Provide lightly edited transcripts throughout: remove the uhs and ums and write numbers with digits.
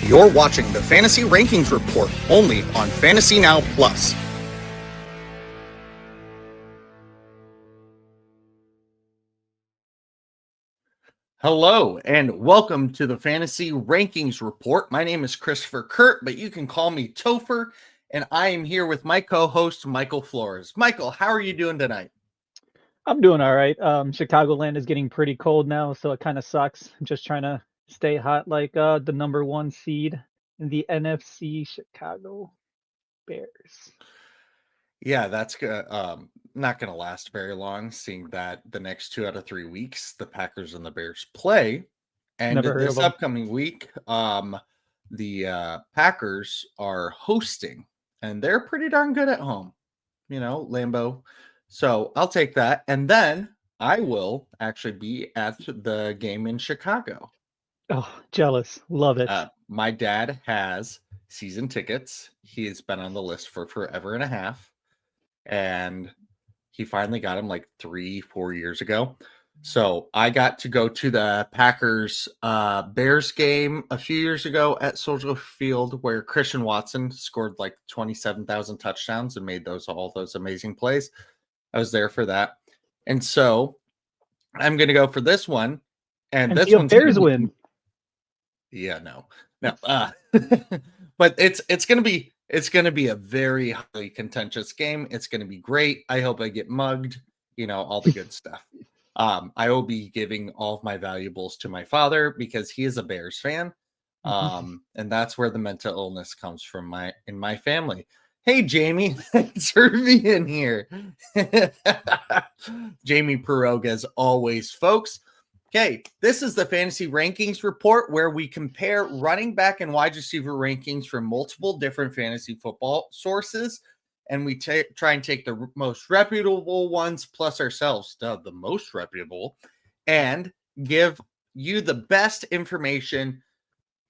You're watching the Fantasy Rankings Report only on Fantasy Now Plus. Hello and welcome to the Fantasy Rankings Report. My name is Topher Kurt, but you can call me Topher, and I am here with my co-host Michael Flores. Michael, how are you doing tonight? I'm doing all right. Chicagoland is getting pretty cold now, so it kind of sucks. I'm just trying to stay hot like the number one seed in the NFC, Chicago Bears. Yeah, that's not going to last very long, seeing that the next 2 out of 3 weeks, the Packers and the Bears play. And Never heard of this them. upcoming week, the Packers are hosting, and they're pretty darn good at home, Lambeau. So I'll take that. And then I will actually be at the game in Chicago. Oh, jealous. Love it. My dad has season tickets. He has been on the list for forever and a half. And he finally got him like 3-4 years ago. So I got to go to the Packers Bears game a few years ago at Soldier Field, where Christian Watson scored like 27,000 touchdowns and made all those amazing plays. I was there for that. And so I'm going to go for this one. And this one's Bears win. Yeah, no. But it's going to be a very highly contentious game. It's going to be great. I hope I get mugged, all the good stuff. I will be giving all of my valuables to my father because he is a Bears fan. And that's where the mental illness comes from in my family. Hey, Jamie, thanks for being here. Jamie Peroga, as always, folks. Okay, this is the Fantasy Rankings Report, where we compare running back and wide receiver rankings from multiple different fantasy football sources, and we try and take the most reputable ones plus ourselves, the most reputable, and give you the best information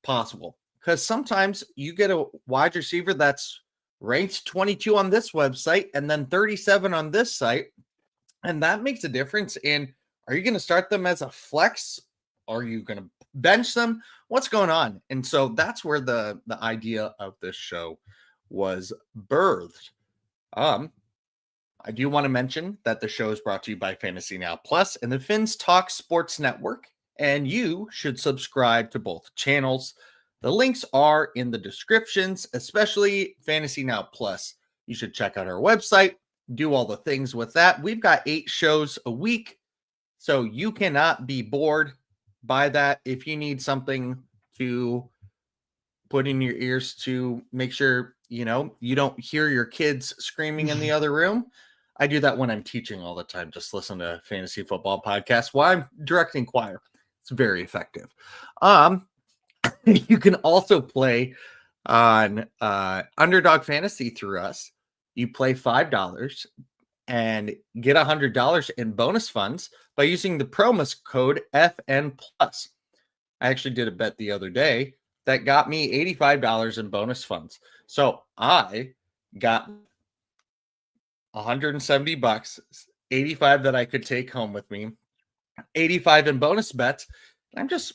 possible. Because sometimes you get a wide receiver that's ranked 22 on this website and then 37 on this site, and that makes a difference in, are you going to start them as a flex? Are you going to bench them? What's going on? And so that's where the idea of this show was birthed. I do want to mention that the show is brought to you by Fantasy Now Plus and the Finns Talk Sports Network, and you should subscribe to both channels. The links are in the descriptions, especially Fantasy Now Plus. You should check out our website, do all the things with that. We've got 8 shows a week, so you cannot be bored by that. If you need something to put in your ears to make sure, you don't hear your kids screaming in the other room. I do that when I'm teaching all the time. Just listen to fantasy football podcasts while I'm directing choir. It's very effective. You can also play on Underdog Fantasy through us. You play $5 and get $100 in bonus funds by using the promo code FN+. I actually did a bet the other day that got me $85 in bonus funds. So I got $170, 85 that I could take home with me, 85 in bonus bets. I'm just,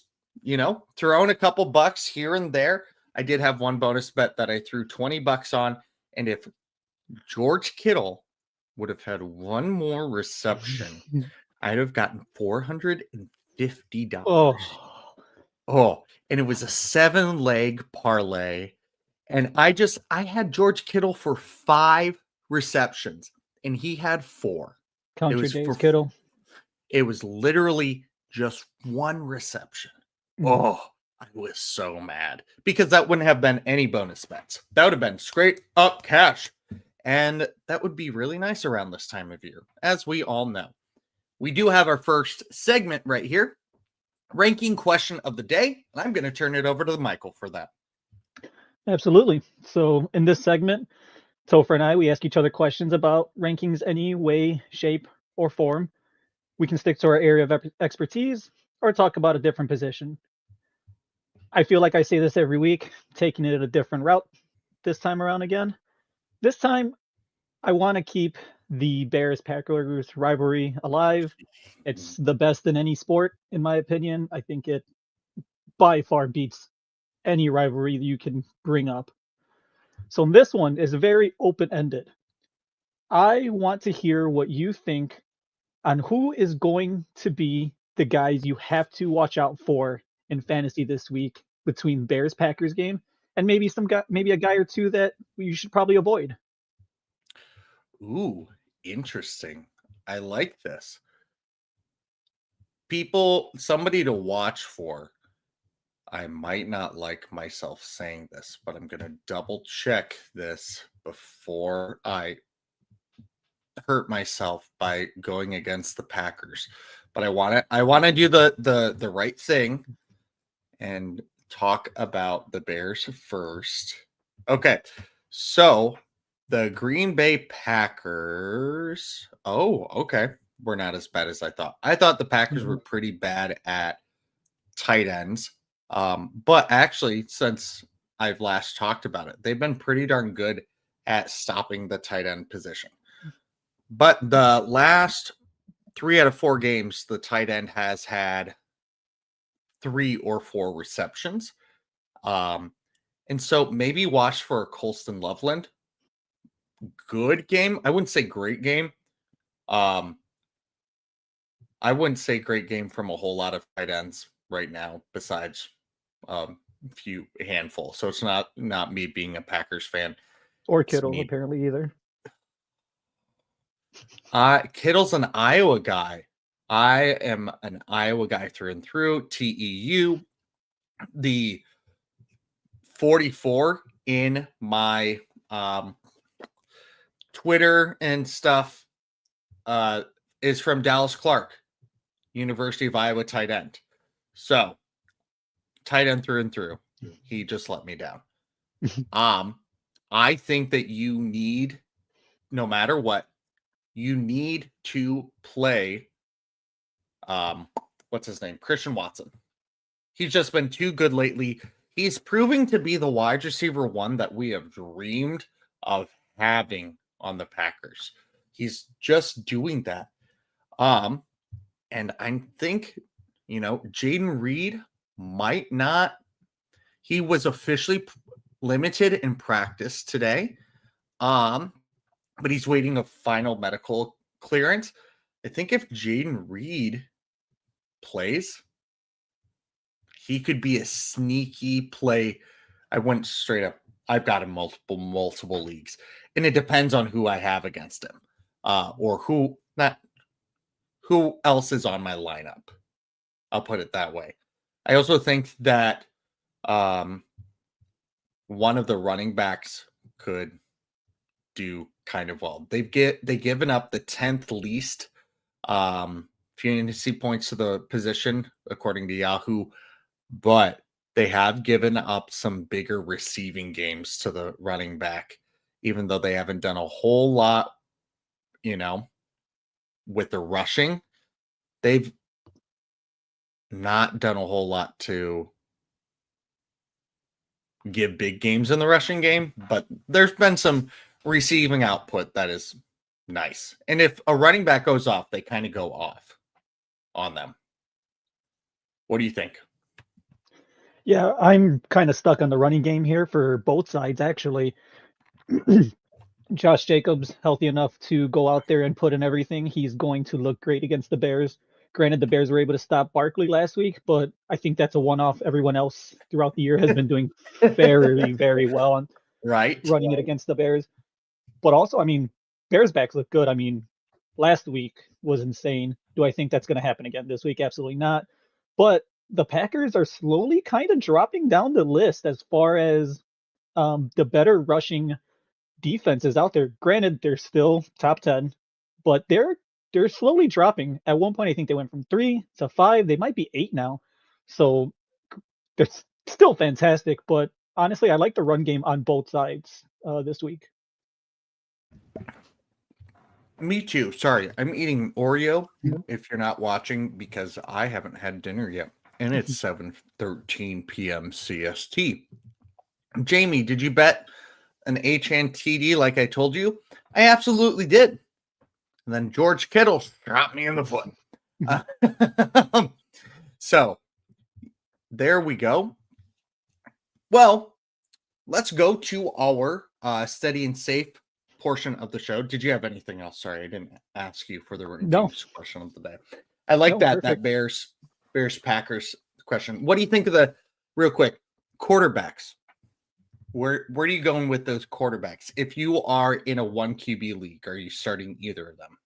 throwing a couple bucks here and there. I did have one bonus bet that I threw $20 on. And if George Kittle would have had one more reception, I'd have gotten $450. Oh, and it was a 7-leg parlay. And I had George Kittle for 5 receptions, and he had 4. Count your days, Kittle. It was literally just 1 reception. Oh, I was so mad because that wouldn't have been any bonus bets. That would have been straight up cash. And that would be really nice around this time of year, as we all know. We do have our first segment right here, ranking question of the day. And I'm going to turn it over to Michael for that. Absolutely. So in this segment, Topher and I, we ask each other questions about rankings any way, shape, or form. We can stick to our area of expertise or talk about a different position. I feel like I say this every week, taking it a different route this time around again. This time, I want to keep the Bears-Packers rivalry alive. It's the best in any sport, in my opinion. I think it by far beats any rivalry you can bring up. So this one is very open-ended. I want to hear what you think on who is going to be the guys you have to watch out for in fantasy this week between Bears Packers game and maybe maybe a guy or two that you should probably avoid. Ooh, interesting. I like this. Somebody to watch for. I might not like myself saying this, but I'm going to double check this before I hurt myself by going against the Packers. But I want to do the right thing and talk about the Bears first. Okay. So, the Green Bay Packers. Oh, okay. We're not as bad as I thought. I thought the Packers were pretty bad at tight ends. But actually, since I've last talked about it, they've been pretty darn good at stopping the tight end position. But the last 3 out of 4 games, the tight end has had 3 or 4 receptions. And so maybe watch for Colston Loveland. Good game. I wouldn't say great game. I wouldn't say great game from a whole lot of tight ends right now, besides handful. So it's not me being a Packers fan. Or Kittle, apparently, either. Kittle's an Iowa guy. I am an Iowa guy through and through. TEU. The 44 in my Twitter and stuff is from Dallas Clark, University of Iowa tight end. So, tight end through and through. He just let me down. I think that you need, no matter what, you need to play what's his name? Christian Watson. He's just been too good lately. He's proving to be the wide receiver one that we have dreamed of having on the Packers. He's just doing that. And I think, Jaden Reed might not. He was officially limited in practice today. But he's waiting a final medical clearance. I think if Jaden Reed plays, he could be a sneaky play. I went straight up. I've got him multiple leagues. And it depends on who I have against him. Or who else is on my lineup. I'll put it that way. I also think that one of the running backs could do kind of well. They've given up the 10th least fantasy points to the position, according to Yahoo, but they have given up some bigger receiving games to the running back, even though they haven't done a whole lot, with the rushing. They've not done a whole lot to give big games in the rushing game, but there's been some receiving output that is nice. And if a running back goes off, they kind of go off on them. What do you think? Yeah, I'm kind of stuck on the running game here for both sides, actually. Josh Jacobs, healthy enough to go out there and put in everything. He's going to look great against the Bears. Granted, the Bears were able to stop Barkley last week, but I think that's a one-off. Everyone else throughout the year has been doing very, very well on running it against the Bears. But also, Bears backs look good. Last week was insane. Do I think that's going to happen again this week? Absolutely not. But the Packers are slowly kind of dropping down the list as far as the better rushing defenses out there. Granted, they're still top 10, but they're slowly dropping. At one point, I think they went from 3 to 5. They might be 8 now. So they're still fantastic. But honestly, I like the run game on both sides this week. Me too. Sorry, I'm eating Oreo if you're not watching because I haven't had dinner yet. And it's 7:13 p.m. CST. Jamie, did you bet an HN TD like I told you? I absolutely did. And then George Kittle shot me in the foot. So there we go. Well, let's go to our steady and safe portion of the show. Did you have anything else? Sorry, I didn't ask you for the No, rankings question of the day. I like no, that perfect. Bears Packers question. What do you think of the real quick quarterbacks? Where are you going with those quarterbacks? If you are in a 1 QB league, are you starting either of them?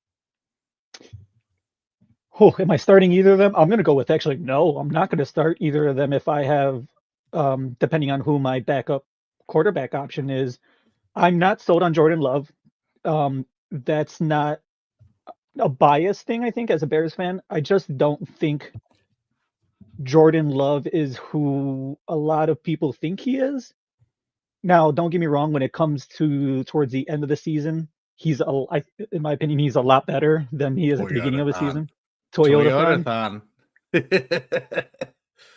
Oh, am I starting either of them? I'm going to go with actually no. I'm not going to start either of them if I have, depending on who my backup quarterback option is. I'm not sold on Jordan Love. That's not a bias thing, I think, as a Bears fan. I just don't think Jordan Love is who a lot of people think he is. Now, don't get me wrong, when it comes to towards the end of the season, in my opinion, he's a lot better than he is at the beginning of the Toyota-thon. season. Toyota-thon. Toyota-thon.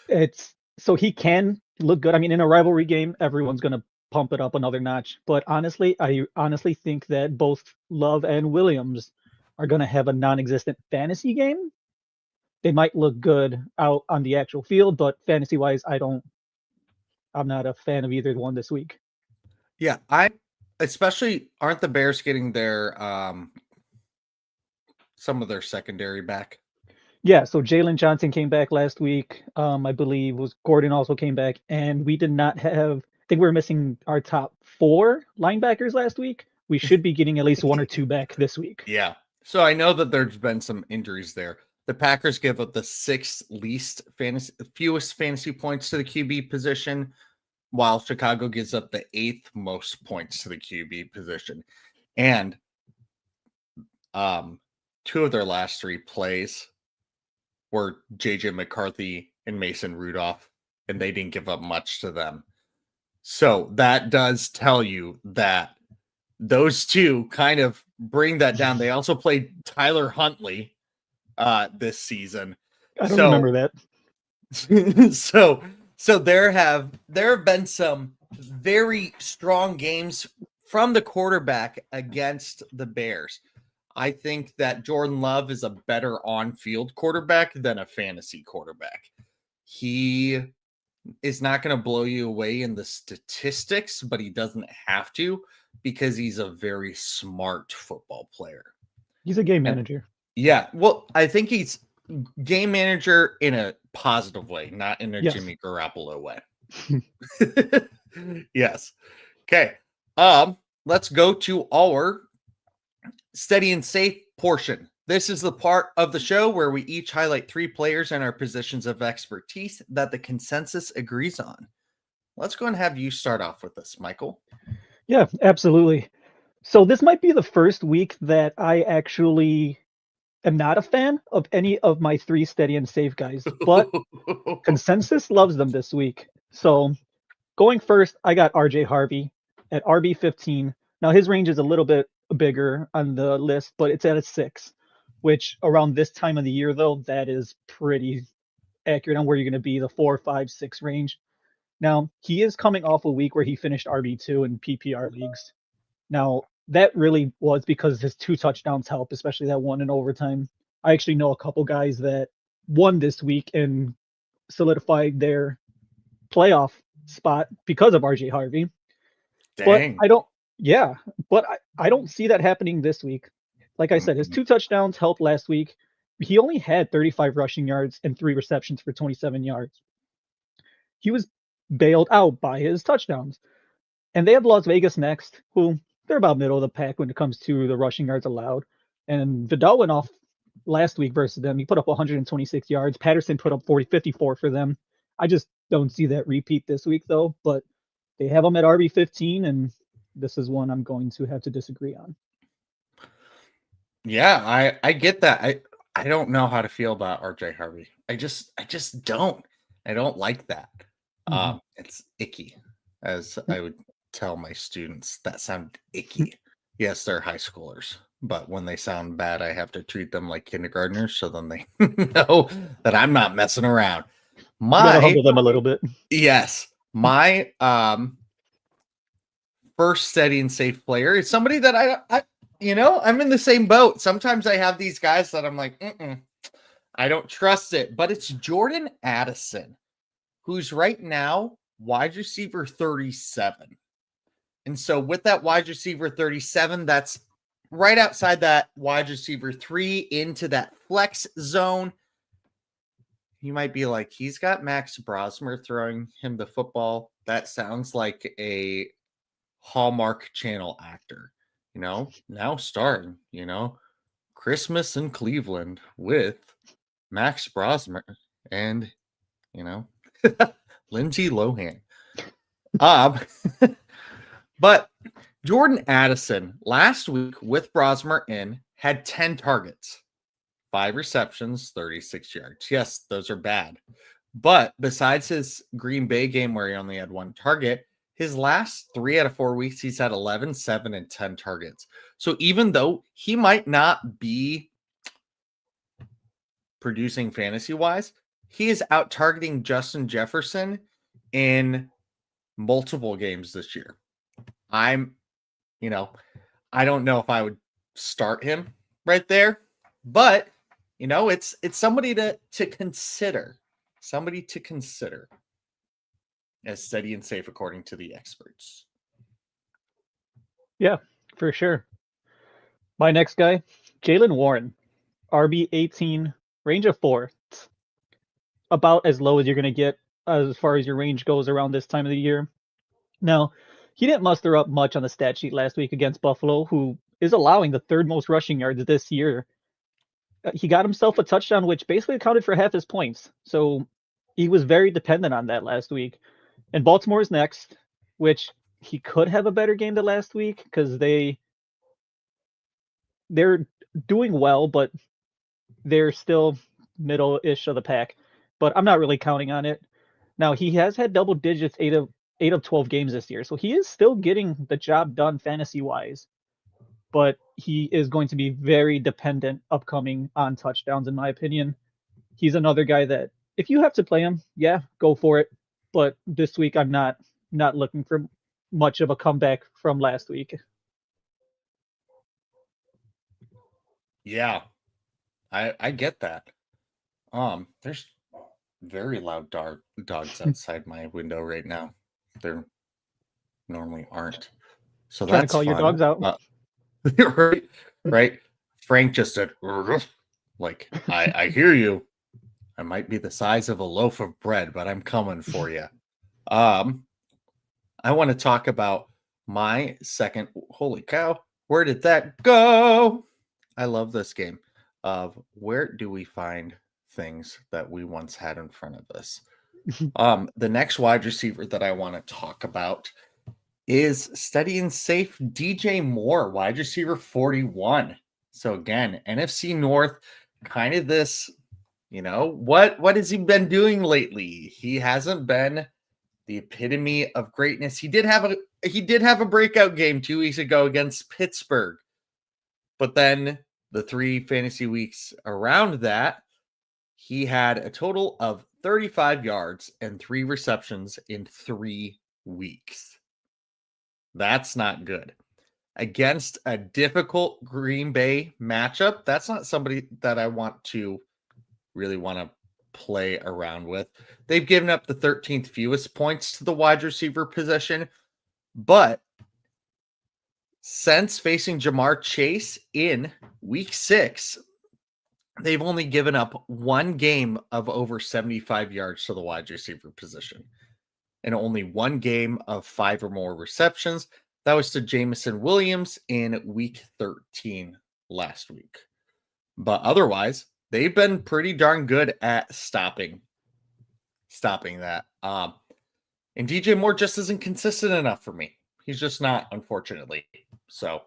It's so he can look good. I mean, in a rivalry game, everyone's going to pump it up another notch. But honestly, I honestly think that both Love and Williams are going to have a non-existent fantasy game. They might look good out on the actual field, but fantasy-wise, I'm not a fan of either one this week. Yeah, especially aren't the Bears getting their some of their secondary back? Yeah, so Jalen Johnson came back last week. I believe was Gordon also came back, and we did not have. I think we were missing our top 4 linebackers last week. We should be getting at least 1 or 2 back this week. Yeah. So I know that there's been some injuries there. The Packers give up the 6th fewest fantasy points to the QB position, while Chicago gives up the 8th most points to the QB position. And 2 of their last 3 plays were JJ McCarthy and Mason Rudolph, and they didn't give up much to them. So that does tell you that those 2 kind of bring that down. They also played Tyler Huntley this season. I don't remember that. So there have been some very strong games from the quarterback against the Bears. I think that Jordan Love is a better on-field quarterback than a fantasy quarterback. He is not going to blow you away in the statistics, but he doesn't have to because he's a very smart football player. He's a game manager. Yeah. Well, I think he's game manager in a positive way, not in a Jimmy Garoppolo way. Yes. Okay. Let's go to our steady and safe portion. This is the part of the show where we each highlight 3 players in our positions of expertise that the consensus agrees on. Let's go and have you start off with this, Michael. Yeah, absolutely. So this might be the first week that I actually am not a fan of any of my 3 steady and safe guys, but consensus loves them this week. So going first, I got RJ Harvey at RB15. Now his range is a little bit bigger on the list, but it's at a 6, which around this time of the year, though, that is pretty accurate on where you're going to be, the 4, 5, 6 range. Now, he is coming off a week where he finished RB2 in PPR leagues. Now, that really was because his 2 touchdowns help, especially that one in overtime. I actually know a couple guys that won this week and solidified their playoff spot because of RJ Harvey. Dang. But I don't see that happening this week. Like I said, his 2 touchdowns helped last week. He only had 35 rushing yards and 3 receptions for 27 yards. He was bailed out by his touchdowns. And they have Las Vegas next, who they're about middle of the pack when it comes to the rushing yards allowed. And Vidal went off last week versus them. He put up 126 yards. Patterson put up 54 for them. I just don't see that repeat this week, though. But they have him at RB15, and this is one I'm going to have to disagree on. Yeah, I get that. I don't know how to feel about RJ Harvey. I just don't. I don't like that. It's icky, as I would tell my students that sound icky. Yes, they're high schoolers, but when they sound bad, I have to treat them like kindergartners, so then they know that I'm not messing around. You gotta humble them a little bit. Yes, my first steady and safe player is somebody that I I'm in the same boat. Sometimes I have these guys that I'm like, I don't trust it, but it's Jordan Addison, who's right now wide receiver 37. And so with that wide receiver 37, that's right outside that wide receiver 3 into that flex zone. You might be like, he's got Max Brosmer throwing him the football. That sounds like a Hallmark Channel actor, now starring, Christmas in Cleveland with Max Brosmer and, Lindsay Lohan. But Jordan Addison last week with Brosmer in had 10 targets, 5 receptions, 36 yards. Yes, those are bad. But besides his Green Bay game where he only had 1 target, his last 3 out of 4 weeks, he's had 11, 7, and 10 targets. So even though he might not be producing fantasy-wise, he is out-targeting Justin Jefferson in multiple games this year. I don't know if I would start him right there, but it's somebody to consider. Somebody to consider as steady and safe according to the experts. Yeah, for sure. My next guy, Jaylen Warren, RB 18, range of 4. It's about as low as you're going to get as far as your range goes around this time of the year. Now, he didn't muster up much on the stat sheet last week against Buffalo, who is allowing the 3rd most rushing yards this year. He got himself a touchdown, which basically accounted for half his points. So he was very dependent on that last week. And Baltimore's next, which he could have a better game than last week because they're doing well, but they're still middle-ish of the pack. But I'm not really counting on it. Now, he has had double digits 8 of 12 games this year, so he is still getting the job done fantasy-wise. But he is going to be very dependent upcoming on touchdowns, in my opinion. He's another guy that if you have to play him, yeah, go for it. But this week, I'm not looking for much of a comeback from last week. Yeah, I get that. There's very loud dogs outside my window right now. There normally aren't. So Trying to that's call your fun. dogs out. Right. Frank just said, like, I hear you. I might be the size of a loaf of bread, but I'm coming for you. I want to talk about my second. Holy cow. Where did that go? I love this game of where do we find things that we once had in front of us. The next wide receiver that I want to talk about is steady and safe DJ Moore, wide receiver 41. So again, NFC North, kind of this, what has he been doing lately? He hasn't been the epitome of greatness. He did have a breakout game 2 weeks ago against Pittsburgh. But then the 3 fantasy weeks around that, he had a total of 35 yards and 3 receptions in 3 weeks. That's not good. Against a difficult Green Bay matchup, that's not somebody that I want to play around with. They've given up the 13th fewest points to the wide receiver position, but since facing Jamar Chase in week 6, they've only given up 1 game of over 75 yards to the wide receiver position and only 1 game of 5 or more receptions. That was to Jameson Williams in week 13 last week. But otherwise, they've been pretty darn good at stopping that. And DJ Moore just isn't consistent enough for me. He's just not, unfortunately. So,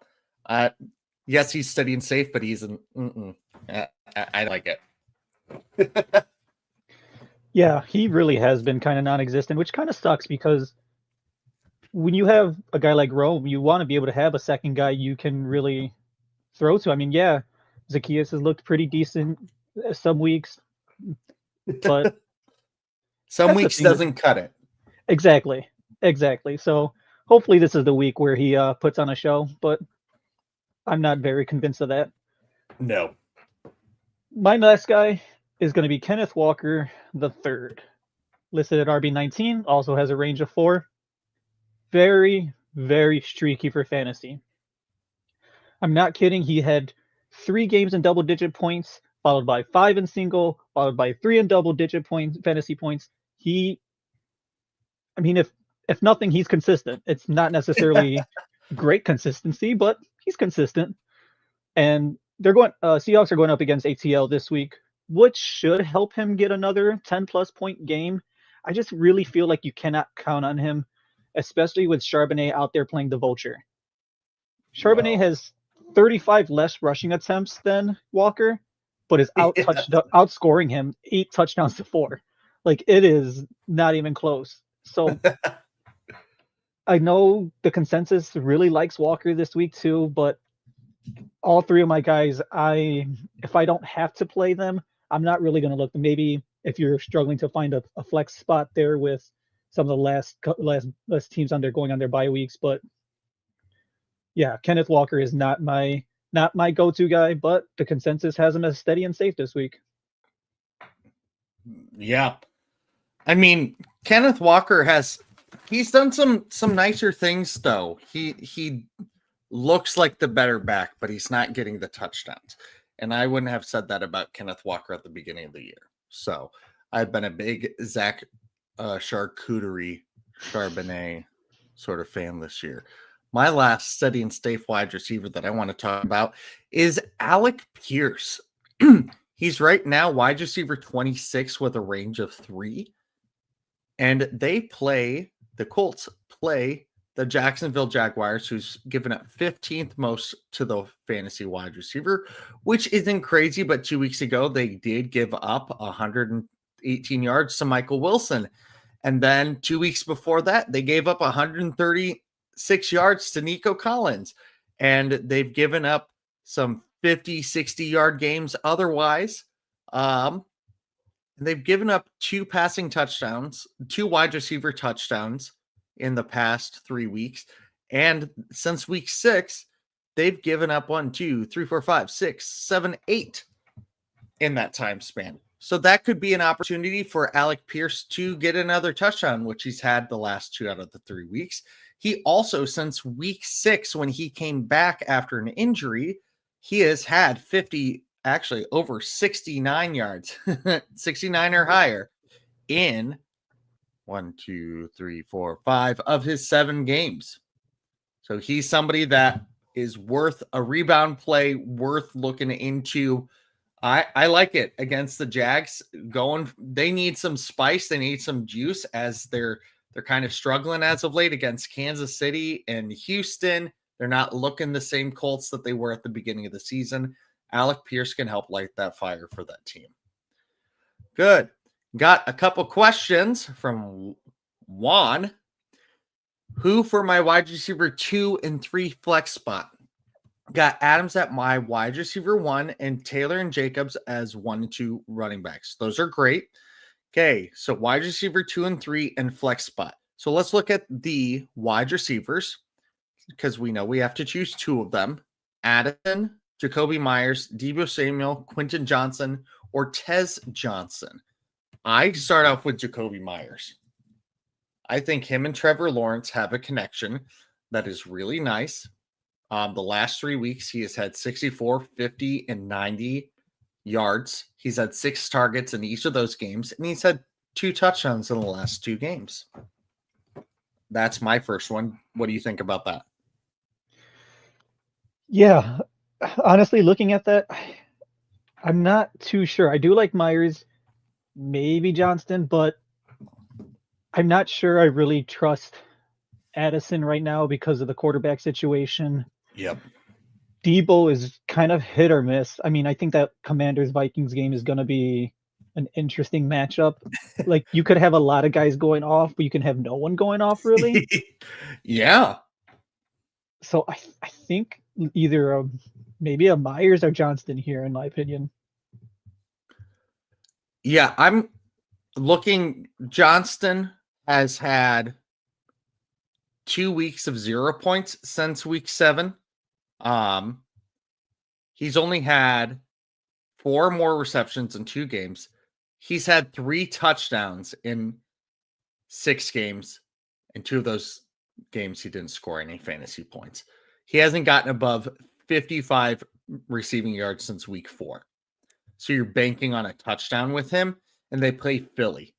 yes, he's steady and safe, but he's I like it. Yeah, he really has been kind of non-existent, which kind of sucks because when you have a guy like Rome, you want to be able to have a second guy you can really throw to. I mean, yeah, Zacchaeus has looked pretty decent some weeks, but some weeks doesn't cut it. Exactly. So hopefully this is the week where he puts on a show, but I'm not very convinced of that. No. My last guy is going to be Kenneth Walker III. listed at RB19, also has a range of 4. Very, very streaky for fantasy. I'm not kidding. He had 3 games in double-digit points, followed by 5 in single, followed by 3 in double-digit points, fantasy points. I mean, if nothing, he's consistent. It's not necessarily great consistency, but he's consistent. And Seahawks are going up against ATL this week, which should help him get another 10-plus point game. I just really feel like you cannot count on him, especially with Charbonnet out there playing the vulture. Charbonnet has 35 less rushing attempts than Walker, but is outscoring him 8 touchdowns to 4. Like, it is not even close. So I know the consensus really likes Walker this week too, but all 3 of my guys, if I don't have to play them, I'm not really going to look. Maybe if you're struggling to find a flex spot there with some of the last teams going on their bye weeks, but yeah, Kenneth Walker is not my go-to guy, but the consensus has him as steady and safe this week. Yeah. I mean, Kenneth Walker he's done some nicer things though. He looks like the better back, but he's not getting the touchdowns. And I wouldn't have said that about Kenneth Walker at the beginning of the year. So I've been a big Zach Charcuterie Charbonnet sort of fan this year. My last steady and safe wide receiver that I want to talk about is Alec Pierce. He's right now wide receiver 26 with a range of 3. And the Colts play the Jacksonville Jaguars, who's given up 15th most to the fantasy wide receiver, which isn't crazy. But 2 weeks ago, they did give up 118 yards to Michael Wilson. And then 2 weeks before that, they gave up 136 yards to Nico Collins. And they've given up some 50, 60-yard games otherwise. They've given up 2 passing touchdowns, 2 wide receiver touchdowns in the past 3 weeks. And since week 6, they've given up 1, 2, 3, 4, 5, 6, 7, 8 in that time span. So that could be an opportunity for Alec Pierce to get another touchdown, which he's had the last 2 out of the 3 weeks. He also, since week 6, when he came back after an injury, he has had over 69 yards, 69 or higher in 1, 2, 3, 4, 5 of his 7 games. So he's somebody that is worth a rebound play, worth looking into. I like it against the Jags. They need some spice, they need some juice, as they're kind of struggling as of late against Kansas City and Houston. They're not looking the same Colts that they were at the beginning of the season. Alec Pierce can help light that fire for that team. Good. Got a couple questions from Juan. Who for my wide receiver 2 and 3 flex spot? Got Adams at my wide receiver 1 and Taylor and Jacobs as 1 and 2 running backs. Those are great. Okay, so wide receiver 2 and 3 and flex spot. So let's look at the wide receivers, because we know we have to choose 2 of them. Addison, Jacoby Myers, Deebo Samuel, Quentin Johnson, or Tez Johnson. I start off with Jacoby Myers. I think him and Trevor Lawrence have a connection that is really nice. The last 3 weeks, he has had 64, 50, and 90 yards. He's had 6 targets in each of those games, and he's had 2 touchdowns in the last 2 games. That's my first one. What do you think about that? Yeah, honestly, looking at that, I'm not too sure. I do like Myers, maybe Johnston, but I'm not sure I really trust Addison right now because of the quarterback situation. Yep. Deebo is kind of hit or miss. I mean, I think that Commanders-Vikings game is going to be an interesting matchup. Like, you could have a lot of guys going off, but you can have no one going off, really. Yeah. So I think either maybe a Myers or Johnston here, in my opinion. Yeah, I'm looking. Johnston has had 2 weeks of 0 points since week 7. He's only had 4 more receptions in 2 games. He's had 3 touchdowns in 6 games. In 2 of those games, he didn't score any fantasy points. He hasn't gotten above 55 receiving yards since week 4. So you're banking on a touchdown with him, and they play Philly.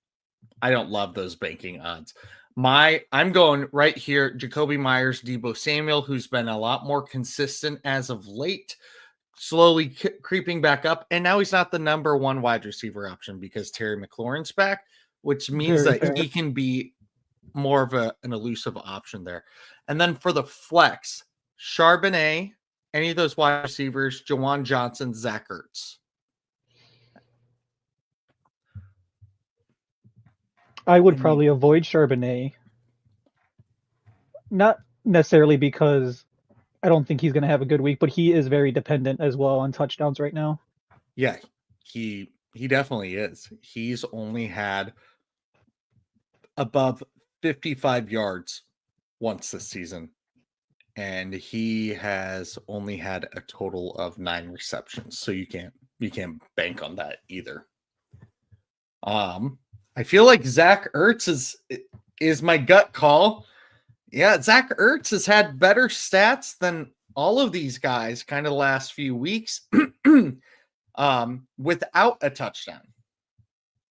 I don't love those banking odds. I'm going right here, Jacoby Myers, Deebo Samuel, who's been a lot more consistent as of late, slowly creeping back up. And now he's not the number 1 wide receiver option because Terry McLaurin's back, which means that he can be more of an elusive option there. And then for the flex, Charbonnet, any of those wide receivers, Jawan Johnson, Zach Ertz. I would probably avoid Charbonnet. Not necessarily because I don't think he's going to have a good week, but he is very dependent as well on touchdowns right now. Yeah, he definitely is. He's only had above 55 yards once this season, and he has only had a total of 9 receptions. So you can't bank on that either. I feel like Zach Ertz is my gut call. Yeah, Zach Ertz has had better stats than all of these guys kind of the last few weeks without a touchdown.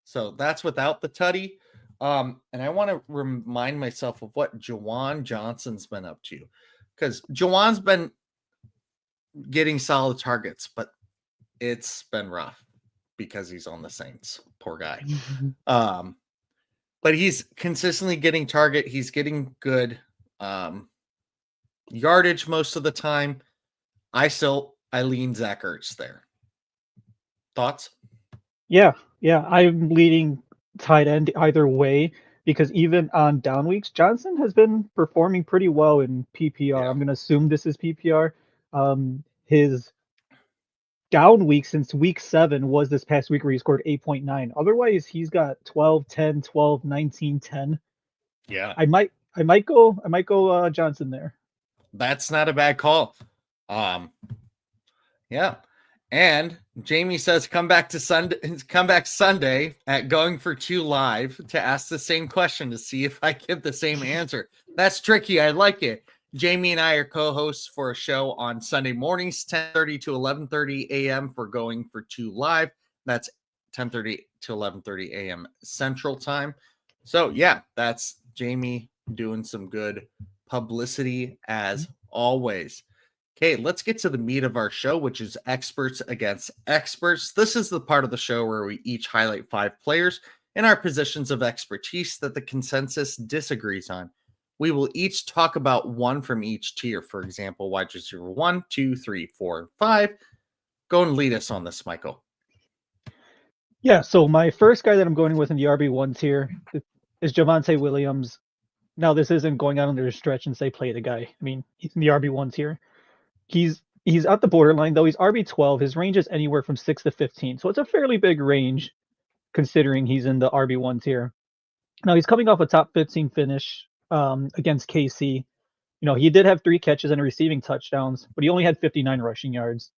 So that's without the tutty. And I want to remind myself of what Jawan Johnson's been up to, because Jawan's been getting solid targets, but it's been rough because he's on the Saints. Poor guy. But he's consistently getting target. He's getting good yardage most of the time. I lean Zach Ertz there. Thoughts? Yeah. I'm leaning tight end either way because even on down weeks, Johnson has been performing pretty well in PPR. Yeah. I'm going to assume this is PPR. His down week since week 7 was this past week where he scored 8.9. Otherwise, he's got 12, 10, 12, 19, 10. Yeah. I might go Johnson there. That's not a bad call. Yeah. And Jamie says come back Sunday at Going for 2 Live to ask the same question to see if I give the same answer. That's tricky. I like it. Jamie and I are co-hosts for a show on Sunday mornings, 10:30 to 11:30 a.m. for Going for 2 Live. That's 10:30 to 11:30 a.m. Central Time. So, yeah, that's Jamie doing some good publicity as always. Okay, let's get to the meat of our show, which is experts against experts. This is the part of the show where we each highlight 5 players in our positions of expertise that the consensus disagrees on. We will each talk about one from each tier. For example, wide receiver 1, 2, 3, 4, and 5. Go and lead us on this, Michael. Yeah, so my first guy that I'm going with in the RB1 tier is Javonte Williams. Now, this isn't going out under a stretch and say play the guy. I mean, he's in the RB1 tier. He's at the borderline, though. He's RB12. His range is anywhere from 6 to 15. So it's a fairly big range considering he's in the RB1 tier. Now, he's coming off a top 15 finish against KC. He did have 3 catches and receiving touchdowns, but he only had 59 rushing yards.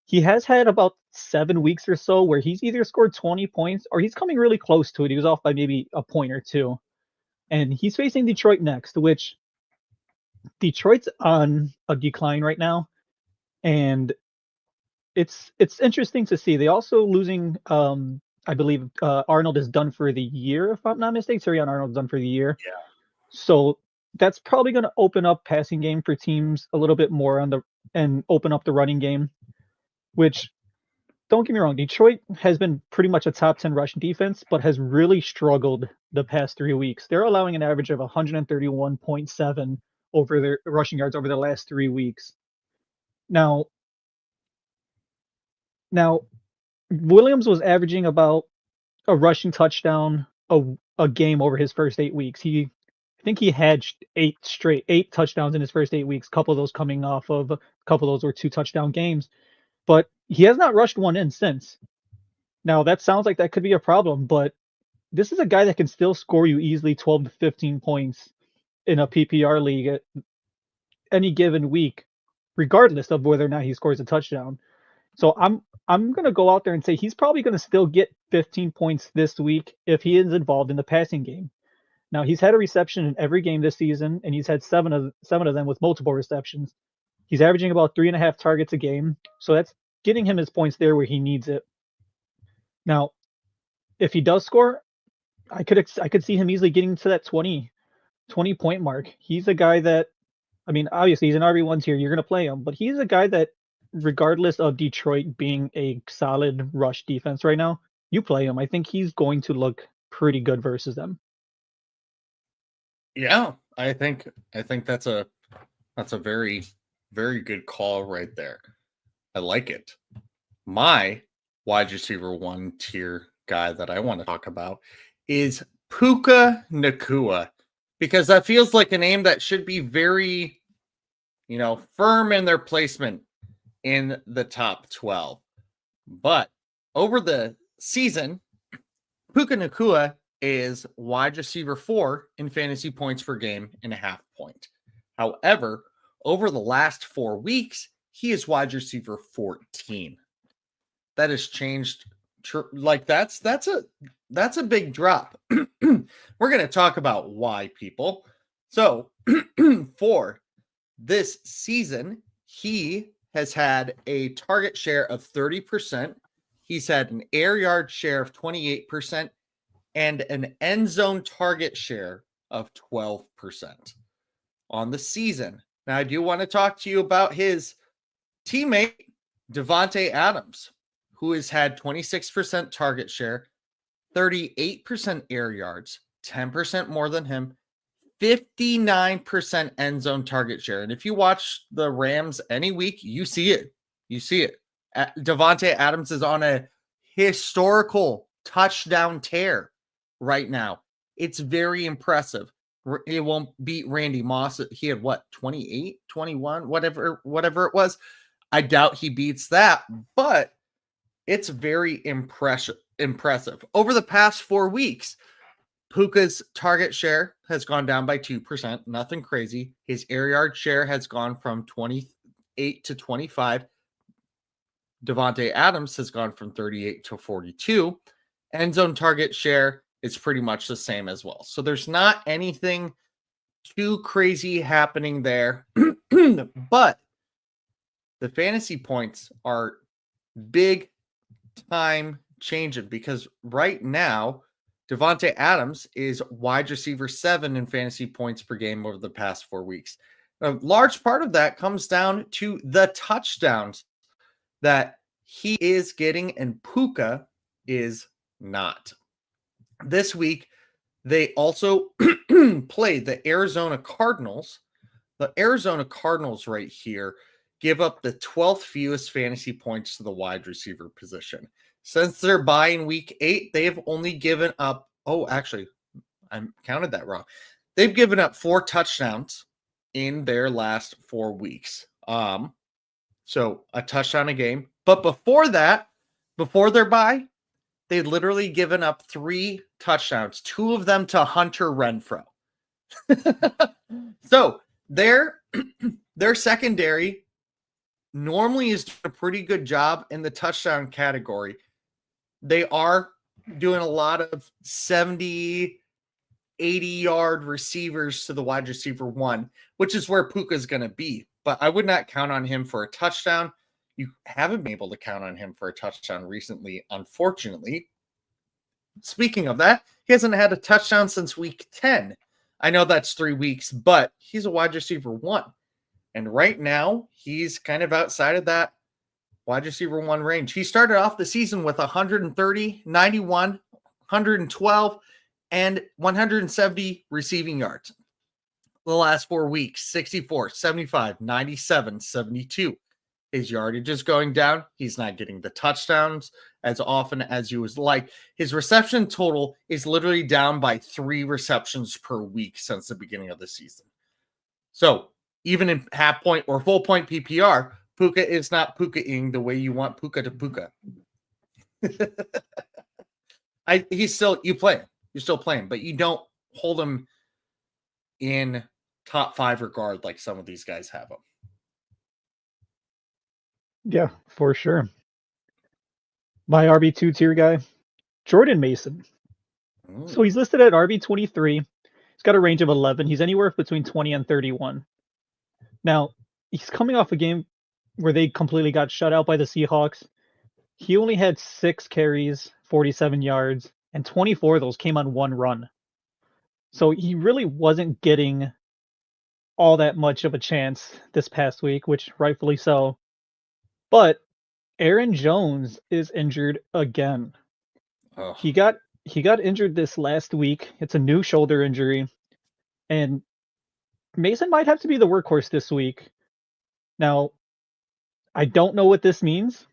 He has had about 7 weeks or so where he's either scored 20 points or he's coming really close to it. He was off by maybe a point or 2. And he's facing Detroit next, which Detroit's on a decline right now. And it's interesting to see. They also losing, I believe Arnold is done for the year, if I'm not mistaken. Terrion Arnold's done for the year. Yeah. So that's probably going to open up passing game for teams a little bit more and open up the running game, which, don't get me wrong, Detroit has been pretty much a top 10 rushing defense, but has really struggled the past 3 weeks. They're allowing an average of 131.7 over their rushing yards over the last 3 weeks. Now, Williams was averaging about a rushing touchdown a game over his first 8 weeks. I think he had 8 touchdowns in his first 8 weeks. A couple of those were 2 touchdown games. But he has not rushed one in since. Now, that sounds like that could be a problem, but this is a guy that can still score you easily 12 to 15 points in a PPR league at any given week, regardless of whether or not he scores a touchdown. So I'm going to go out there and say he's probably going to still get 15 points this week if he is involved in the passing game. Now he's had a reception in every game this season, and he's had seven of them with multiple receptions. He's averaging about 3.5 targets a game, so that's getting him his points there where he needs it. Now, if he does score, I could see him easily getting to that 20 point mark. He's a guy that, I mean, obviously he's an RB1 tier. You're going to play him, but he's a guy that, regardless of Detroit being a solid rush defense right now, you play him. I think he's going to look pretty good versus them. Yeah, I think that's a very, very good call right there. I like it. My wide receiver 1 tier guy that I want to talk about is Puka Nacua, because that feels like a name that should be very, firm in their placement in the top 12. But over the season, Puka Nacua is wide receiver 4 in fantasy points per game and a half point. However, over the last 4 weeks, he is wide receiver 14. That has changed. Like that's a big drop. We're going to talk about why, people. So for this season, he has had a target share of 30%. He's had an air yard share of 28% and an end zone target share of 12% on the season. Now, I do want to talk to you about his teammate, Davante Adams, who has had 26% target share, 38% air yards, 10% more than him, 59% end zone target share. And if you watch the Rams any week, you see it. You see it. Davante Adams is on a historical touchdown tear right now. It's very impressive. It won't beat Randy Moss. He had 28, 21, whatever it was. I doubt he beats that, but it's very impressive. Over the past 4 weeks, Puka's target share has gone down by 2%. Nothing crazy. His air yard share has gone from 28 to 25. Davante Adams has gone from 38 to 42. End zone target share is pretty much the same as well. So there's not anything too crazy happening there. But the fantasy points are big time changing, because right now Davante Adams is wide receiver 7 in fantasy points per game over the past 4 weeks. A large part of that comes down to the touchdowns that he is getting and Puka is not. This week, they also played the Arizona Cardinals. The Arizona Cardinals right here give up the 12th fewest fantasy points to the wide receiver position. Since their bye in week 8, they have only given up, actually, I counted that wrong. They've given up 4 touchdowns in their last 4 weeks. So a touchdown a game. But before that, before their bye, they'd literally given up 3 touchdowns, 2 of them to Hunter Renfrow. So their secondary normally is doing a pretty good job in the touchdown category. They are doing a lot of 70, 80-yard receivers to the wide receiver 1, which is where Puka is going to be. But I would not count on him for a touchdown. You haven't been able to count on him for a touchdown recently, unfortunately. Speaking of that, he hasn't had a touchdown since week 10. I know that's 3 weeks, but he's a wide receiver 1. And right now, he's kind of outside of that wide receiver 1 range. He started off the season with 130, 91, 112, and 170 receiving yards. The last 4 weeks, 64, 75, 97, 72. His yardage is going down. He's not getting the touchdowns as often as you would like. His reception total is literally down by 3 receptions per week since the beginning of the season. So even in half point or full point PPR, Puka is not Puka-ing the way you want Puka to Puka. You play him. You're still playing, but you don't hold him in top 5 regard like some of these guys have him. Yeah, for sure. My RB2 tier guy, Jordan Mason. So he's listed at RB23. He's got a range of 11. He's anywhere between 20 and 31. Now, he's coming off a game where they completely got shut out by the Seahawks. He only had 6 carries, 47 yards, and 24 of those came on one run. So he really wasn't getting all that much of a chance this past week, which rightfully so. But Aaron Jones is injured again. Oh. He got injured this last week. It's a new shoulder injury. And Mason might have to be the workhorse this week. Now, I don't know what this means.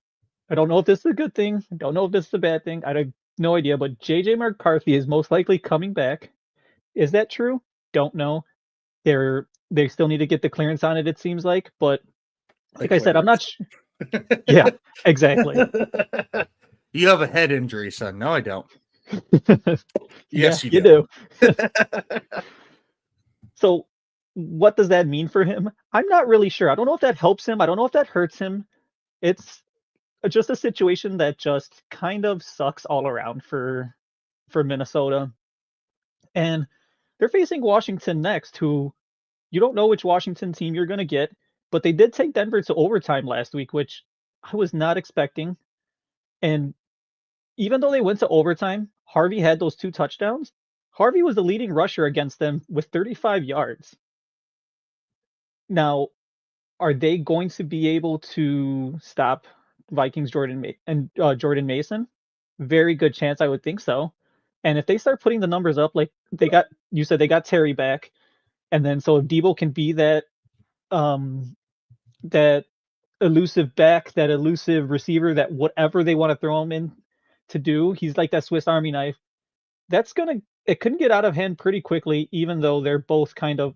I don't know if this is a good thing. I don't know if this is a bad thing. I have no idea. But JJ McCarthy is most likely coming back. Is that true? Don't know. They still need to get the clearance on it, it seems like. But like I said, I'm not sure. Yeah, exactly. You have a head injury, son. No, I don't. Yes, Yeah, you do. So what does that mean for him? I'm not really sure. I don't know if that helps him. I don't know if that hurts him. It's just a situation that just kind of sucks all around for Minnesota. And they're facing Washington next, who you don't know which Washington team you're going to get, but they did take Denver to overtime last week, which I was not expecting. And even though they went to overtime, Harvey had those 2 touchdowns. Harvey was the leading rusher against them with 35 yards. Now, are they going to be able to stop Vikings Jordan Mason? Very good chance, I would think so. And if they start putting the numbers up, like you said they got Terry back, and then so if Debo can be that that elusive back, that elusive receiver, that whatever they want to throw him in to do, he's like that Swiss Army knife. It couldn't get out of hand pretty quickly, even though they're both kind of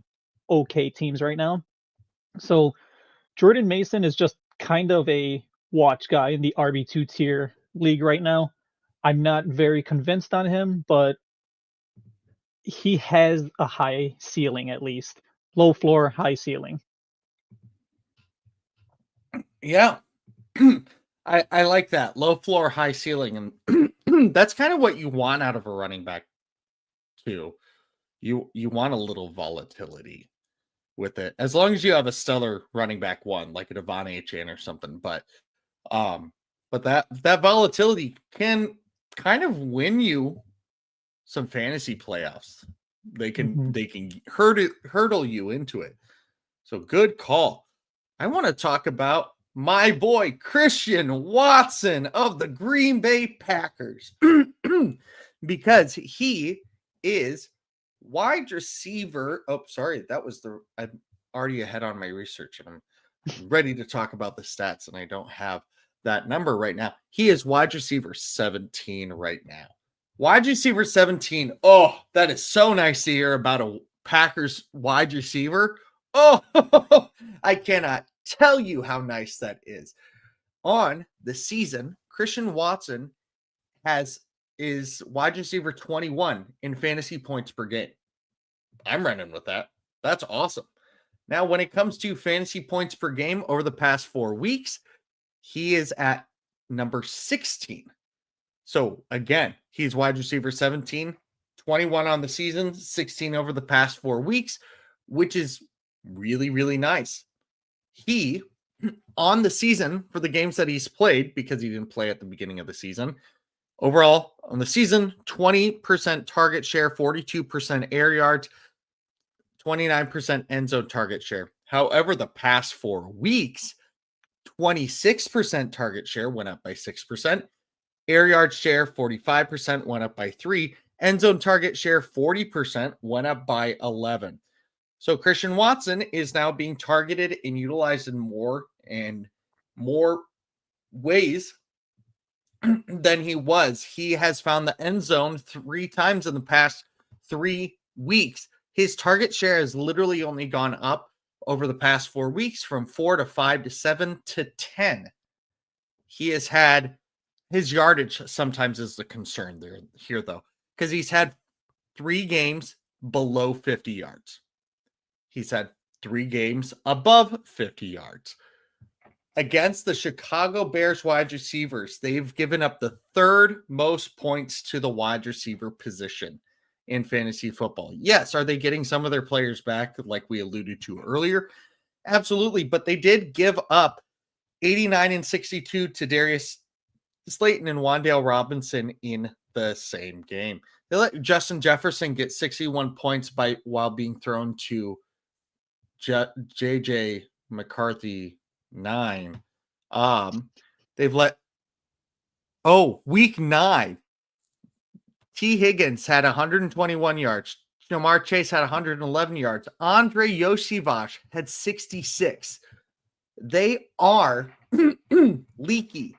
okay teams right now. So Jordan Mason is just kind of a watch guy in the RB2 tier league right now. I'm not very convinced on him, but he has a high ceiling, at least. Low floor, high ceiling. Yeah. I like that. Low floor, high ceiling. And that's kind of what you want out of a running back too. You want a little volatility with it. As long as you have a stellar running back one, like a Devon Achane or something. But that volatility can kind of win you some fantasy playoffs. They can hurdle you into it. So good call. I want to talk about my boy Christian Watson of the Green Bay Packers because he is wide receiver. Oh, sorry, I'm already ahead on my research and I'm ready to talk about the stats and I don't have that number right now. He is wide receiver 17 right now. Wide receiver 17. Oh, that is so nice to hear about a Packers wide receiver. Oh, I cannot tell you how nice that is. On the season, Christian Watson is wide receiver 21 in fantasy points per game. I'm running with that. That's awesome. Now, when it comes to fantasy points per game over the past 4 weeks, he is at number 16. So again, he's wide receiver 17, 21 on the season, 16 over the past 4 weeks, which is really, really nice. He, on the season, for the games that he's played, because he didn't play at the beginning of the season, overall on the season, 20% target share, 42% air yards, 29% end zone target share. However, the past 4 weeks, 26% target share went up by 6%. Air yard share, 45% went up by 3. End zone target share, 40% went up by 11. So Christian Watson is now being targeted and utilized in more ways than he was. He has found the end zone 3 times in the past 3 weeks. His target share has literally only gone up over the past 4 weeks from 4 to 5 to 7 to 10. He has had his yardage sometimes is the concern here though, because he's had 3 games below 50 yards. He's had 3 games above 50 yards. Against the Chicago Bears wide receivers, they've given up the 3rd most points to the wide receiver position in fantasy football. Yes, are they getting some of their players back like we alluded to earlier? Absolutely, but they did give up 89 and 62 to Darius Slayton and Wan'Dale Robinson in the same game. They let Justin Jefferson get 61 points while being thrown to JJ McCarthy 9. They've let week 9. T. Higgins had 121 yards. Jamar Chase had 111 yards. Andre Yoshivach had 66. They are leaky.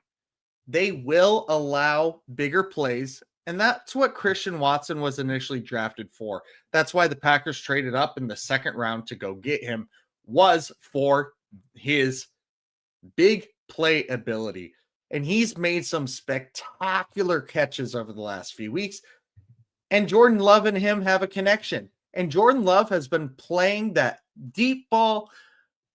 They will allow bigger plays, and that's what Christian Watson was initially drafted for. That's why the Packers traded up in the second round to go get him, was for his big play ability. And he's made some spectacular catches over the last few weeks. And Jordan Love and him have a connection. And Jordan Love has been playing that deep ball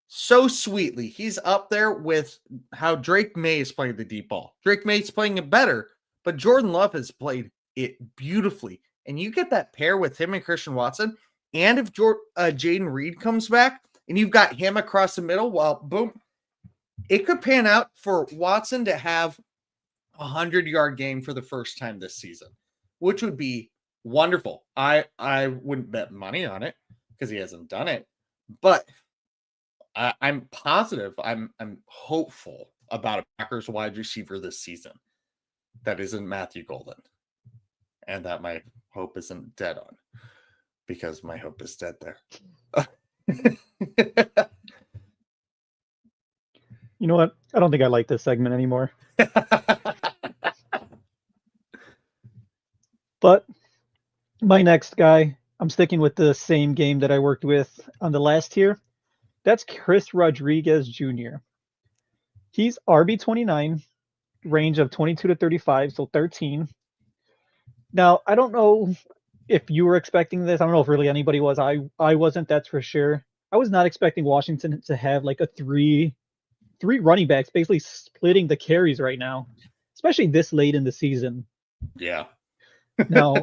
so sweetly. He's up there with how Drake May is playing the deep ball. Drake May is playing it better, but Jordan Love has played it beautifully. And you get that pair with him and Christian Watson. And if Jaden Reed comes back and you've got him across the middle, well, boom, it could pan out for Watson to have a 100-yard game for the first time this season, which would be wonderful. I wouldn't bet money on it because he hasn't done it, but I'm positive. I'm hopeful about a Packers wide receiver this season that isn't Matthew Golden, and that my hope isn't dead on, because my hope is dead there. You know what? I don't think I like this segment anymore. But my next guy, I'm sticking with the same game that I worked with on the last tier. That's Chris Rodriguez Jr. He's RB29, range of 22 to 35, so 13. Now, I don't know if you were expecting this. I don't know if really anybody was. I wasn't, that's for sure. I was not expecting Washington to have like a three running backs basically splitting the carries right now, especially this late in the season. Yeah. Now,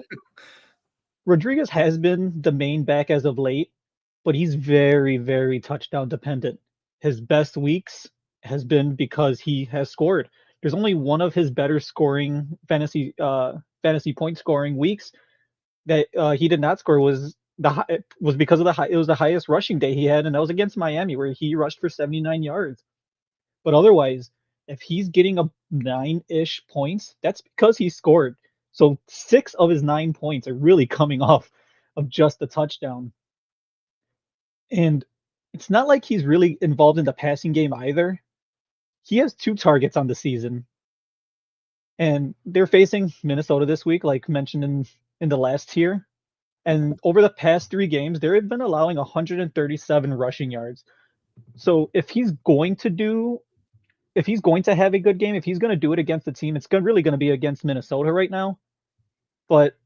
Rodriguez has been the main back as of late, but he's very, very touchdown dependent. His best weeks has been because he has scored. There's only one of his better scoring fantasy point scoring weeks that he did not score was because of it was the highest rushing day he had, and that was against Miami where he rushed for 79 yards. But otherwise, if he's getting a 9-ish points, that's because he scored. So 6 of his 9 points are really coming off of just the touchdown. And it's not like he's really involved in the passing game either. He has 2 targets on the season. And they're facing Minnesota this week, like mentioned in the last tier. And over the past 3 games, they've been allowing 137 rushing yards. So if he's going to have a good game, if he's going to do it against the team, it's really going to be against Minnesota right now. But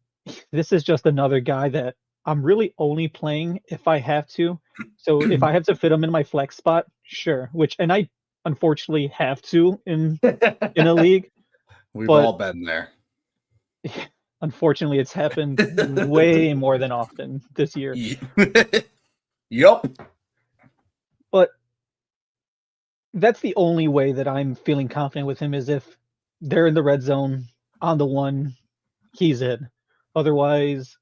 this is just another guy that I'm really only playing if I have to. So if I have to fit him in my flex spot, sure. And I unfortunately have to in a league. We've all been there. Unfortunately, it's happened way more than often this year. Yup. But that's the only way that I'm feeling confident with him, is if they're in the red zone on the one, he's in. Otherwise,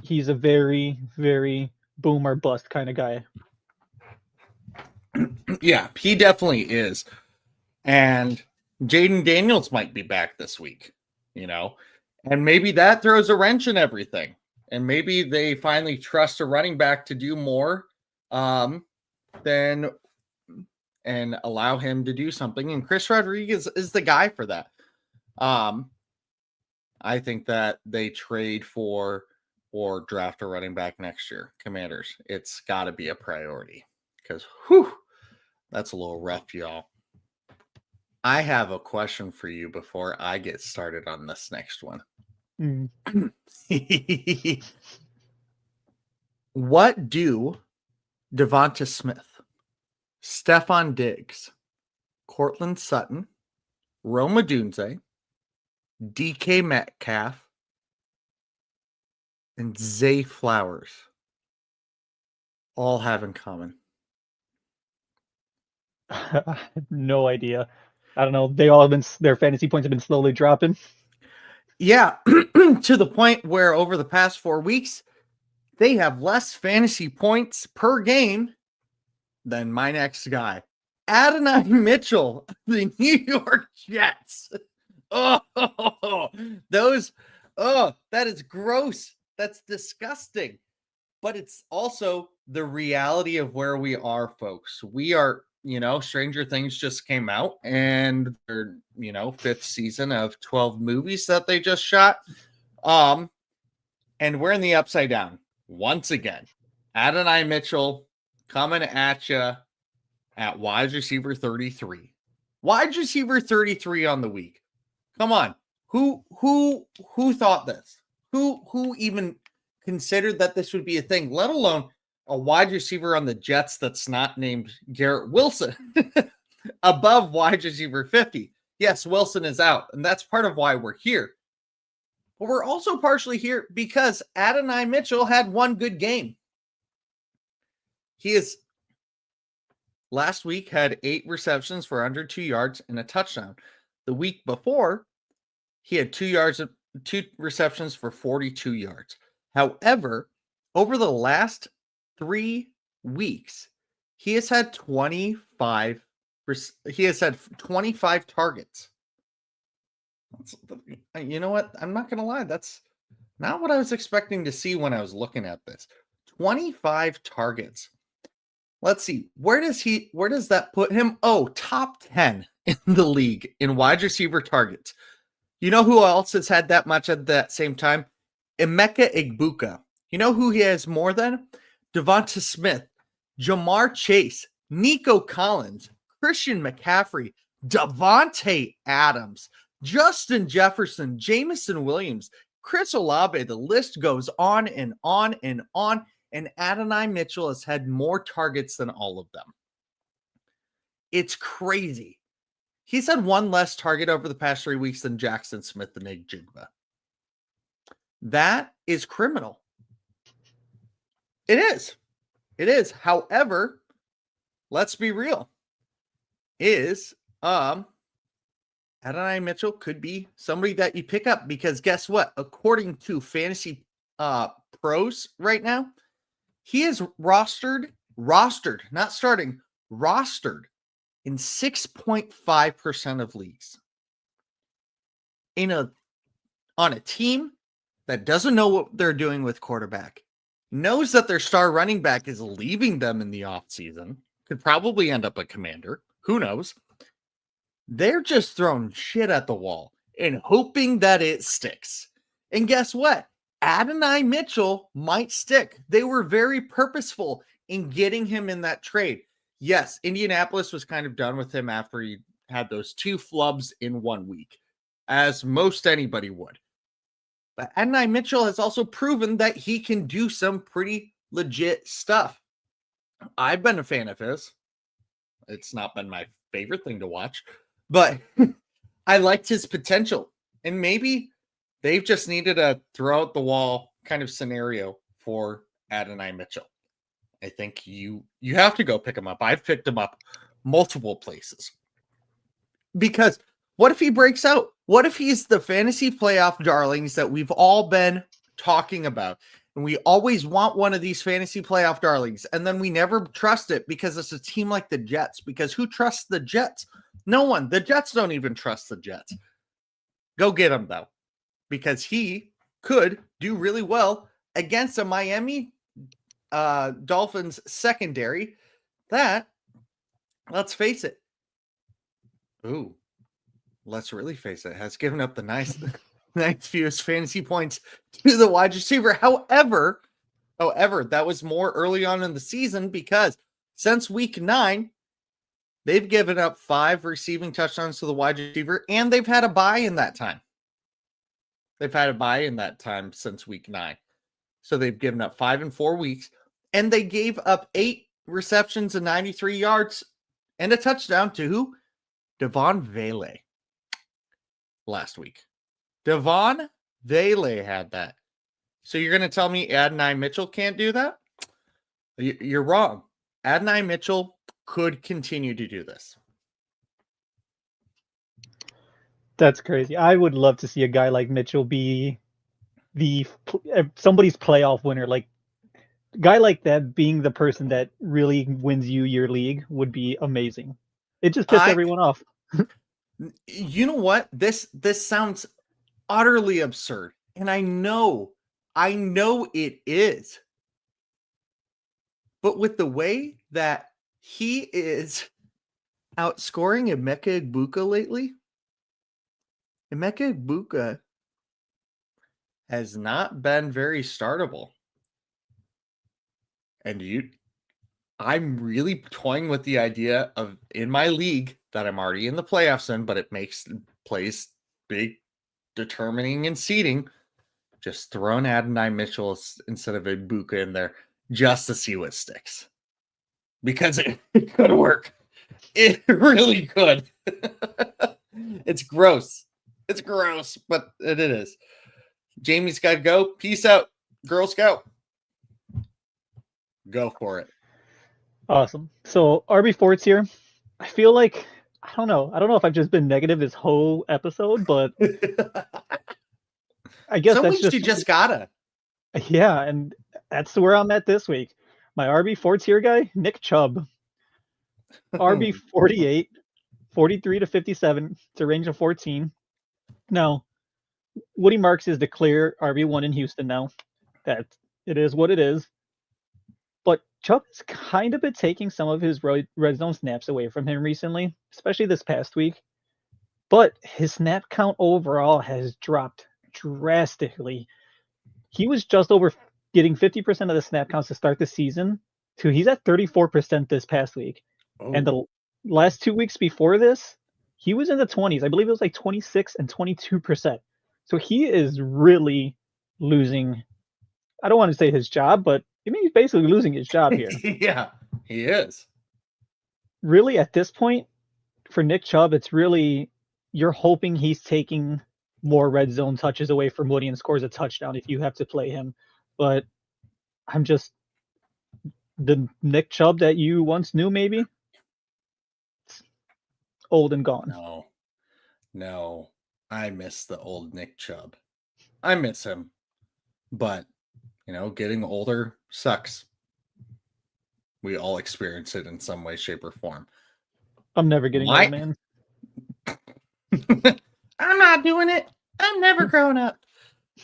he's a very, very boom or bust kind of guy. Yeah, he definitely is. And Jaden Daniels might be back this week, and maybe that throws a wrench in everything. And maybe they finally trust a running back to do more and allow him to do something. And Chris Rodriguez is the guy for that. I think that they trade for or draft a running back next year. Commanders, it's got to be a priority, because that's a little rough, y'all. I have a question for you before I get started on this next one. What do Devonta Smith, Stephon Diggs, Cortland Sutton, Rome Odunze, DK Metcalf, and Zay Flowers all have in common? I have no idea. I don't know. They all have been their fantasy points have been slowly dropping. Yeah, to the point where over the past 4 weeks, they have less fantasy points per game than my next guy, Adonai Mitchell, the New York Jets. Oh, those, that is gross. That's disgusting. But it's also the reality of where we are, folks. We are, Stranger Things just came out and their, fifth season of 12 movies that they just shot. And we're in the upside down once again. Adonai Mitchell coming at you at wide receiver 33. Wide receiver 33 on the week. Come on. Who thought this? Who even considered that this would be a thing, let alone a wide receiver on the Jets that's not named Garrett Wilson above wide receiver 50. Yes, Wilson is out, and that's part of why we're here. But we're also partially here because Adonai Mitchell had one good game. He is last week had 8 receptions for under 2 yards and a touchdown. The week before, he had 2 receptions for 42 yards. However, over the last 3 weeks, he has had 25 targets. You know what? I'm not going to lie. That's not what I was expecting to see when I was looking at this. 25 targets. Let's see. Where does that put him? Oh, top 10 in the league in wide receiver targets. You know who else has had that much at that same time? Emeka Egbuka. You know who he has more than? Devonta Smith, Jamar Chase, Nico Collins, Christian McCaffrey, Davante Adams, Justin Jefferson, Jameson Williams, Chris Olave. The list goes on and on and on. And Adonai Mitchell has had more targets than all of them. It's crazy. He's had one less target over the past 3 weeks than Jackson Smith and Njigba. That is criminal. It is. It is. However, let's be real. Adonai Mitchell could be somebody that you pick up because guess what? According to Fantasy Pros right now, he is rostered, not starting, rostered in 6.5% of leagues. On a team that doesn't know what they're doing with quarterback, knows that their star running back is leaving them in the offseason, could probably end up a commander. Who knows? They're just throwing shit at the wall and hoping that it sticks. And guess what? Adonai Mitchell might stick. They were very purposeful in getting him in that trade. Yes, Indianapolis was kind of done with him after he had those 2 flubs in 1 week, as most anybody would. But Adonai Mitchell has also proven that he can do some pretty legit stuff. I've been a fan of his. It's not been my favorite thing to watch, but I liked his potential. And maybe they've just needed a throw out the wall kind of scenario for Adonai Mitchell. I think you have to go pick him up. I've picked him up multiple places. Because what if he breaks out? What if he's the fantasy playoff darlings that we've all been talking about? And we always want one of these fantasy playoff darlings. And then we never trust it because it's a team like the Jets. Because who trusts the Jets? No one. The Jets don't even trust the Jets. Go get him, though. Because he could do really well against a Miami Dolphins secondary that, let's face it, let's really face it, has given up the nice fewest fantasy points to the wide receiver. However, that was more early on in the season because since week 9, they've given up 5 receiving touchdowns to the wide receiver, and they've had a bye in that time. Since week 9. So they've given up 5 in 4 weeks, and they gave up 8 receptions and 93 yards and a touchdown to who? Devon Vele last week. Devon Vele had that. So you're going to tell me Adonai Mitchell can't do that? You're wrong. Adonai Mitchell could continue to do this. That's crazy. I would love to see a guy like Mitchell be somebody's playoff winner. Like a guy like that being the person that really wins you your league would be amazing. It just pissed everyone off. You know what? This sounds utterly absurd, and I know it is. But with the way that he is outscoring Emeka Egbuka lately, Emeka Egbuka has not been very startable. And I'm really toying with the idea of, in my league that I'm already in the playoffs in, but it plays big determining and seeding, just throwing Adonai Mitchell instead of Egbuka in there just to see what sticks. Because it could work. It really could. It's gross. It's gross, but it is. Jamie's got to go. Peace out, Girl Scout. Go for it. Awesome. So RB4's here. I feel like I don't know if I've just been negative this whole episode, but I guess some that's weeks you just gotta. Yeah, and that's where I'm at this week. My RB4 tier guy, Nick Chubb. RB 48, 43 to 57. It's a range of 14. Now, Woody Marks is the clear RB1 in Houston now. That it is what it is. But Chubb has kind of been taking some of his red zone snaps away from him recently, especially this past week. But his snap count overall has dropped drastically. He was just over getting 50% of the snap counts to start the season to he's at 34% this past week. Oh. And the last 2 weeks before this, he was in the 20s. I believe it was like 26 and 22%. So he is really losing. I don't want to say his job, but I mean, he's basically losing his job here. Yeah, he is. Really, at this point, for Nick Chubb, it's really you're hoping he's taking more red zone touches away from Woody and scores a touchdown if you have to play him. But I'm just the Nick Chubb that you once knew, maybe. It's old and gone. No, I miss the old Nick Chubb. I miss him, but getting older sucks. We all experience it in some way, shape, or form. I'm never getting old, man. I'm not doing it. I'm never growing up.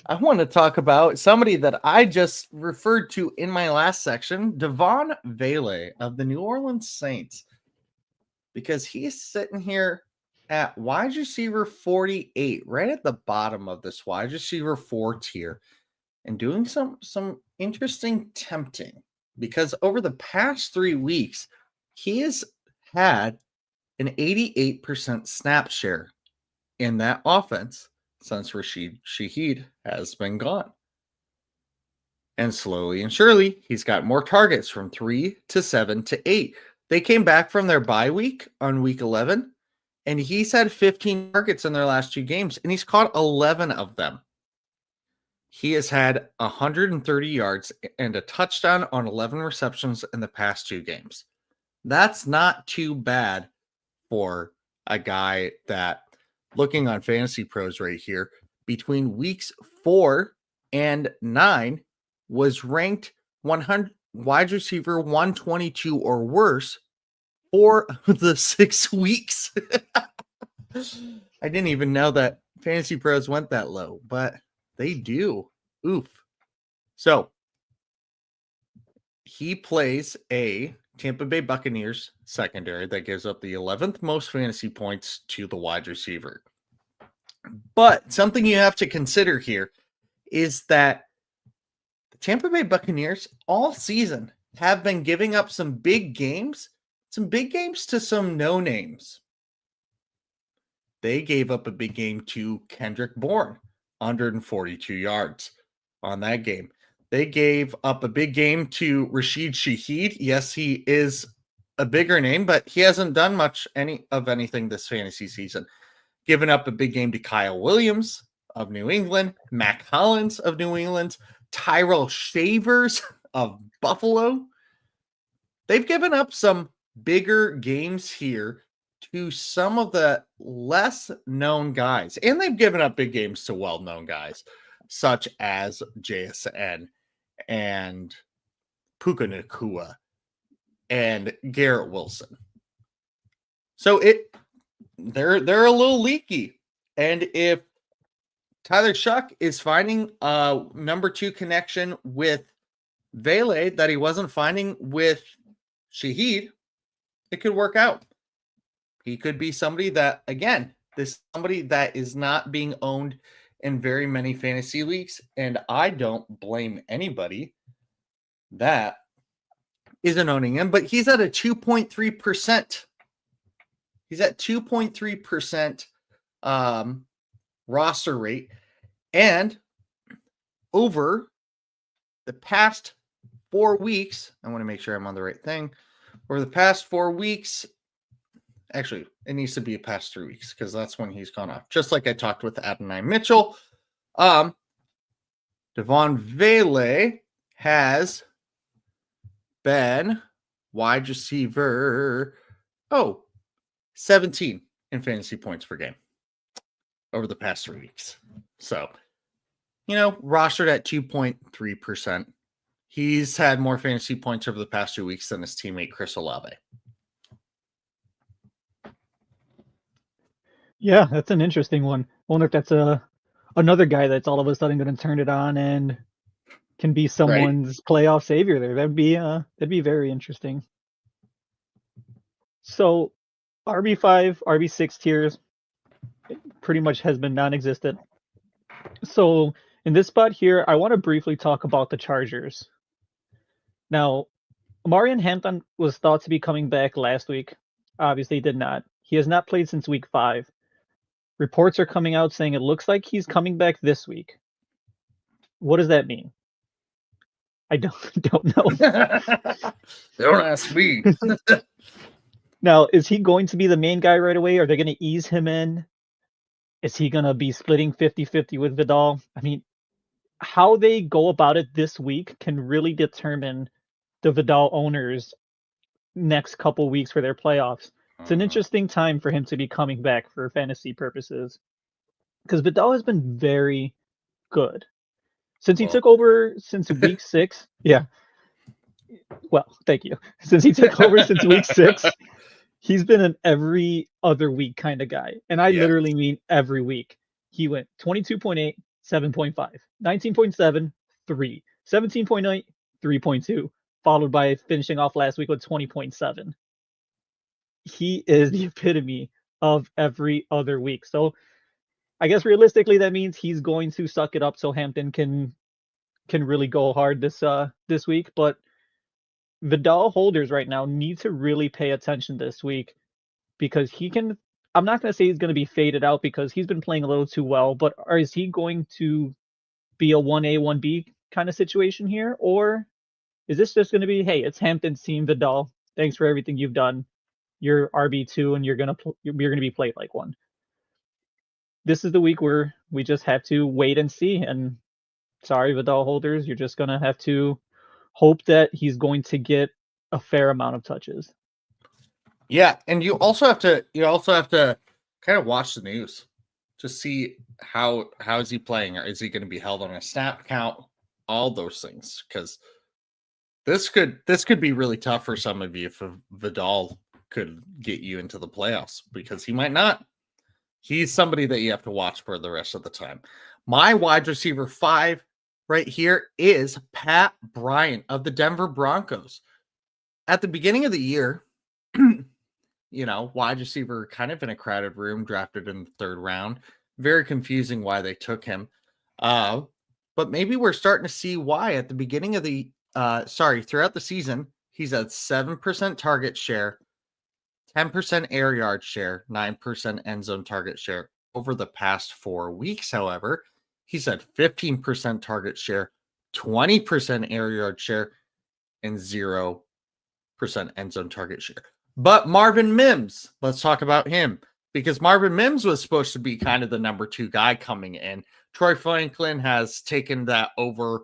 I want to talk about somebody that I just referred to in my last section, Devon Vele of the New Orleans Saints, because he's sitting here at wide receiver 48, right at the bottom of this wide receiver 4 tier, and doing some interesting tempting, because over the past 3 weeks, he has had an 88% snap share in that offense since Rashid Shaheed has been gone. And slowly and surely, he's got more targets from 3 to 7 to 8. They came back from their bye week on week 11, and he's had 15 targets in their last 2 games, and he's caught 11 of them. He has had 130 yards and a touchdown on 11 receptions in the past 2 games. That's not too bad for a guy that, looking on Fantasy Pros right here, between weeks 4 and 9 was ranked 100 wide receiver 122 or worse for the 6 weeks. I didn't even know that Fantasy Pros went that low, but they do. Oof. So he plays a Tampa Bay Buccaneers secondary that gives up the 11th most fantasy points to the wide receiver. But something you have to consider here is that the Tampa Bay Buccaneers all season have been giving up some big games to some no names. They gave up a big game to Kendrick Bourne, 142 yards on that game. They gave up a big game to Rashid Shaheed. Yes, he is a bigger name, but he hasn't done much anything this fantasy season. Given up a big game to Kyle Williams of New England, Mac Hollins of New England, Tyrell Shavers of Buffalo. They've given up some bigger games here to some of the less known guys. And they've given up big games to well-known guys, such as JSN and Puka Nacua and Garrett Wilson. So they're a little leaky. And if Tyler Shuck is finding a number 2 connection with Vele that he wasn't finding with Shaheed, it could work out. He could be somebody that, again, somebody that is not being owned in very many fantasy leagues, and I don't blame anybody that isn't owning him, but he's at a 2.3%. He's at 2.3% roster rate, and over the past 4 weeks, I want to make sure I'm on the right thing. Over the past 4 weeks, actually, it needs to be past 3 weeks because that's when he's gone off. Just like I talked with Adonai Mitchell, Devon Vele has been wide receiver 17 in fantasy points per game over the past 3 weeks. So, rostered at 2.3%. He's had more fantasy points over the past 2 weeks than his teammate Chris Olave. Yeah, that's an interesting one. I wonder if that's another guy that's all of a sudden going to turn it on and can be someone's playoff savior there. That'd be very interesting. So RB5, RB6 tiers pretty much has been non-existent. So in this spot here, I want to briefly talk about the Chargers. Now, Marion Hampton was thought to be coming back last week. Obviously did not. He has not played since week 5. Reports are coming out saying it looks like he's coming back this week. What does that mean? I don't know. Don't ask me. Now, is he going to be the main guy right away? Are they going to ease him in? Is he going to be splitting 50-50 with Vidal? I mean, how they go about it this week can really determine the Vidal owners' next couple weeks for their playoffs. It's an interesting time for him to be coming back for fantasy purposes because Vidal has been very good since he took over since week 6. Yeah. Well, thank you. Since he took over since week 6, he's been an every other week kind of guy. And I literally mean every week. He went 22.8, 7.5, 19.7, 3, 17.8, 3.2, followed by finishing off last week with 20.7. He is the epitome of every other week. So I guess realistically that means he's going to suck it up so Hampton can really go hard this week. But Vidal holders right now need to really pay attention this week because I'm not going to say he's going to be faded out because he's been playing a little too well, but is he going to be a 1A, 1B kind of situation here? Or is this just going to be, hey, it's Hampton's team, Vidal, thanks for everything you've done. You're RB2 and you're gonna be played like one. This is the week where we just have to wait and see. And sorry, Vidal holders, you're just gonna have to hope that he's going to get a fair amount of touches. Yeah, and you also have to kind of watch the news to see how is he playing, or is he going to be held on a snap count, all those things, because this could be really tough for some of you if Vidal could get you into the playoffs, because he might not. He's somebody that you have to watch for the rest of the time. My wide receiver 5 right here is Pat Bryant of the Denver Broncos. At the beginning of the year, wide receiver kind of in a crowded room, drafted in the 3rd round. Very confusing why they took him. But maybe we're starting to see why at the beginning of throughout the season, he's at 7% target share, 10% air yard share, 9% end zone target share. Over the past 4 weeks, however, he's at 15% target share, 20% air yard share, and 0% end zone target share. But Marvin Mims, let's talk about him, because Marvin Mims was supposed to be kind of the number 2 guy coming in. Troy Franklin has taken that over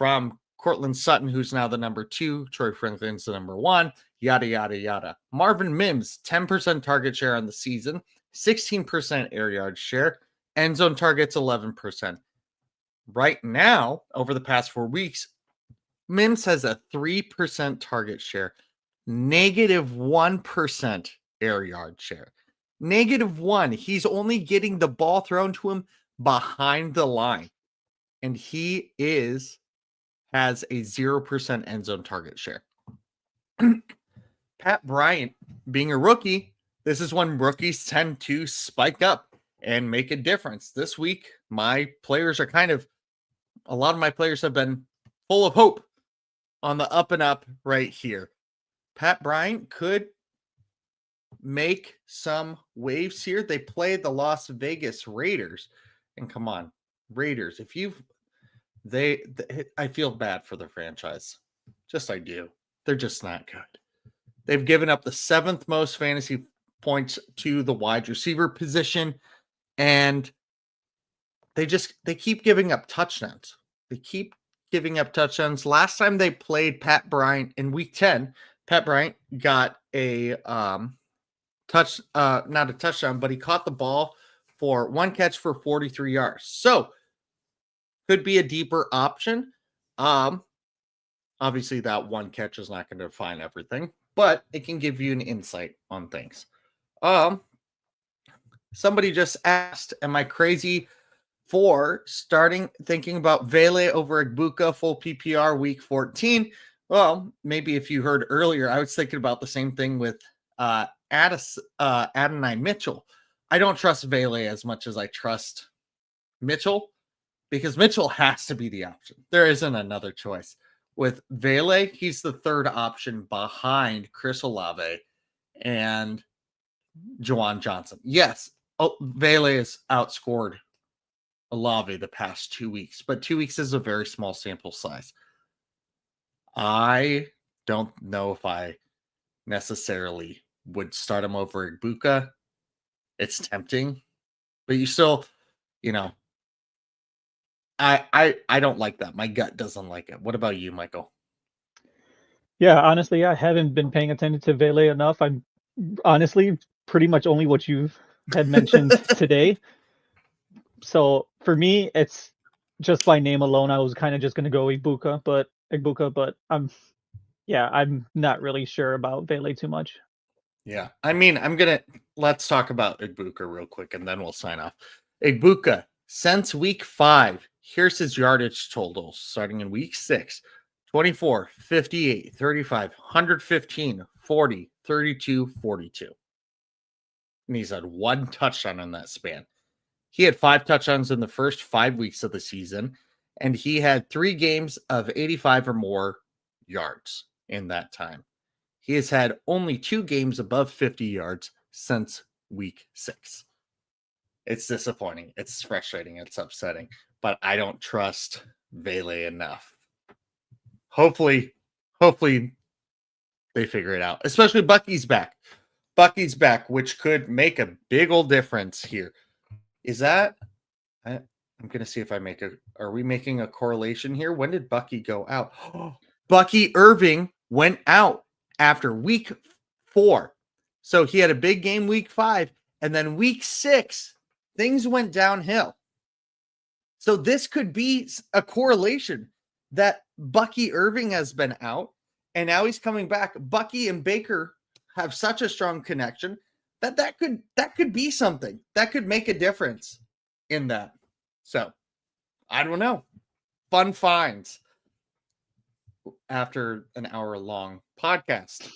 from Cortland Sutton, who's now the number 2. Troy Franklin's the number 1. Yada, yada, yada. Marvin Mims, 10% target share on the season, 16% air yard share, end zone targets 11%. Right now, over the past 4 weeks, Mims has a 3% target share, -1% air yard share. -1. He's only getting the ball thrown to him behind the line. And he has a 0% end zone target share. Pat Bryant, being a rookie, this is when rookies tend to spike up and make a difference. This week, my players are a lot of my players have been full of hope on the up and up right here. Pat Bryant could make some waves here. They play the Las Vegas Raiders. And come on, Raiders, I feel bad for the franchise. I do. They're just not good. They've given up the 7th most fantasy points to the wide receiver position, and they keep giving up touchdowns. Last time they played Pat Bryant in week 10, Pat Bryant got a not a touchdown, but he caught the ball for 1 catch for 43 yards. So could be a deeper option. Obviously that 1 catch is not going to define everything, but it can give you an insight on things. Somebody just asked, am I crazy for thinking about Vele over Egbuka full PPR week 14? Well, maybe if you heard earlier, I was thinking about the same thing with Adonai Mitchell. I don't trust Vele as much as I trust Mitchell, because Mitchell has to be the option. There isn't another choice. With Vele, he's the 3rd option behind Chris Olave and Juwan Johnson. Yes, Vele has outscored Olave the past 2 weeks, but 2 weeks is a very small sample size. I don't know if I necessarily would start him over Egbuka. It's tempting, but you still, I don't like that. My gut doesn't like it. What about you, Michael? Yeah, honestly, I haven't been paying attention to Vele enough. I'm honestly pretty much only what you had mentioned today. So for me, it's just by name alone. I was kind of just going to go Egbuka, but I'm not really sure about Vele too much. Yeah, I mean, let's talk about Egbuka real quick, and then we'll sign off. Egbuka, since week 5, here's his yardage totals starting in week 6: 24, 58, 35, 115, 40, 32, 42. And he's had 1 touchdown in that span. He had 5 touchdowns in the first 5 weeks of the season, and he had 3 games of 85 or more yards in that time. He has had only 2 games above 50 yards since week 6. It's disappointing. It's frustrating. It's upsetting. But I don't trust Vele enough. Hopefully they figure it out. Especially Bucky's back. Which could make a big old difference here. Is that... I'm going to see if are we making a correlation here? When did Bucky go out? Bucky Irving went out after week 4. So he had a big game week 5, and then week 6, things went downhill. So this could be a correlation that Bucky Irving has been out, and now he's coming back. Bucky and Baker have such a strong connection that could be something that could make a difference in that. So I don't know. Fun finds after an hour-long podcast,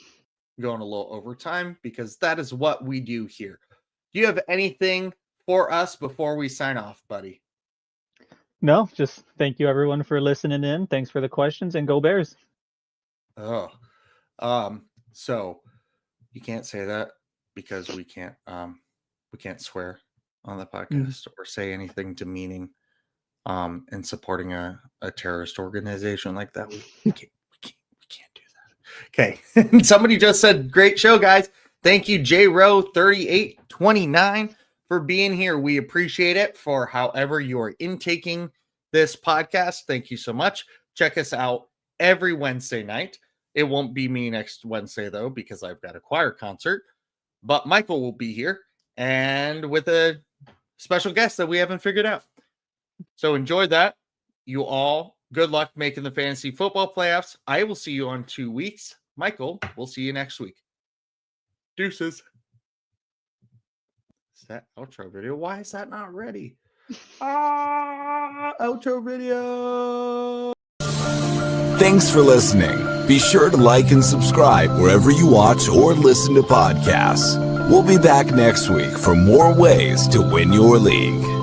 going a little overtime, because that is what we do here. Do you have anything for us before we sign off, buddy? No, just thank you everyone for listening in. Thanks for the questions, and go Bears. So you can't say that because we can't swear on the podcast or say anything demeaning in supporting a terrorist organization like that. We can't do that. Okay. Somebody just said, great show, guys. Thank you, JRow3829, for being here. We appreciate it. For however you are intaking this podcast, thank you so much. check us out every Wednesday night. It won't be me next Wednesday, though, because I've got a choir concert. But Michael will be here and with a special guest that we haven't figured out. So enjoy that. You all, good luck making the fantasy football playoffs. I will see you on 2 weeks. Michael, we'll see you next week. Deuces. Is that outro video? Why is that not ready? Outro video. Thanks for listening. Be sure to like and subscribe wherever you watch or listen to podcasts. We'll be back next week for more ways to win your league.